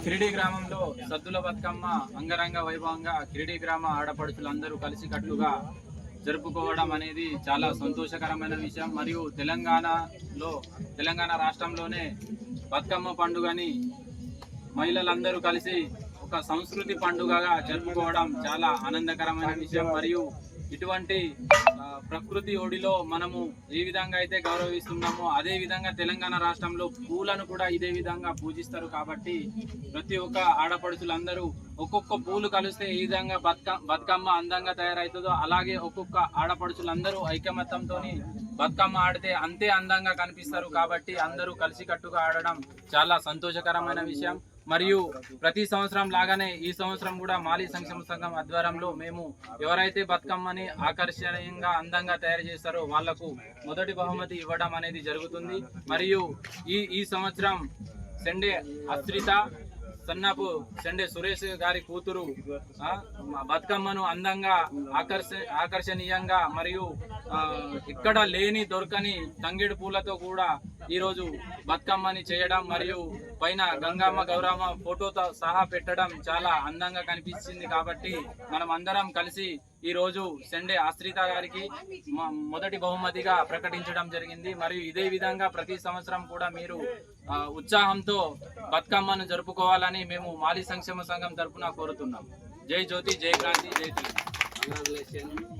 కిరిడి గ్రామంలో సద్దుల బతుకమ్మ అంగరంగ వైభవంగా కిరిడి గ్రామ ఆడపడుచులందరూ కలిసికట్టుగా జరుపుకోవడం అనేది చాలా సంతోషకరమైన విషయం. మరియు తెలంగాణ రాష్ట్రంలోనే బతుకమ్మ పండుగని మహిళలందరూ కలిసి ఒక సంస్కృతి పండుగగా జరుపుకోవడం చాలా ఆనందకరమైన విషయం. మరియు ఇటువంటి ప్రకృతి ఒడిలో మనము ఏ విధంగా అయితే గౌరవిస్తున్నామో అదే విధంగా తెలంగాణ రాష్ట్రంలో పూలను కూడా ఇదే విధంగా పూజిస్తారు. కాబట్టి ప్రతి ఒక్క ఆడపడుచులందరూ ఒక్కొక్క పూలు కలిస్తే ఏ విధంగా బతుకమ్మ అందంగా తయారవుతుందో అలాగే ఒక్కొక్క ఆడపడుచులందరూ ఐకమత్యంతో బతుకమ్మ ఆడితే అంతే అందంగా కనిపిస్తారు. కాబట్టి అందరూ కలిసికట్టుగా ఆడడం చాలా సంతోషకరమైన విషయం. మరియు ప్రతి సంవత్సరం లాగానే ఈ సంవత్సరం కూడా మాలీ సంక్షేమ సంఘం ఆధ్వర్యంలో మేము ఎవరైతే బతుకమ్మని ఆకర్షణీయంగా అందంగా తయారు చేస్తారో వాళ్లకు మొదటి బహుమతి ఇవ్వడం అనేది జరుగుతుంది. మరియు ఈ సంవత్సరం సెండే అశ్రిత సన్నాపు సెండే సురేష్ గారి కూతురు బతుకమ్మను అందంగా ఆకర్షణీయంగా మరియు ఇక్కడ లేని దొరకని తంగేడు పూలతో కూడా ఈరోజు బతుకమ్మని చేయడం మరియు పైన గంగమ్మ గౌరమ్మ ఫోటోతో సహా పెట్టడం చాలా అందంగా కనిపించింది. కాబట్టి మనం అందరం కలిసి ఈరోజు సెండే ఆశ్రిత గారికి మొదటి బహుమతిగా ప్రకటించడం జరిగింది. మరియు ఇదే విధంగా ప్రతి సంవత్సరం కూడా మీరు ఉత్సాహంతో బతుకమ్మను జరుపుకోవాలని మేము మాలీ సంక్షేమ సంఘం తరఫున కోరుతున్నాం. జై జ్యోతి, జై క్రాంతి, జై తెలుగు.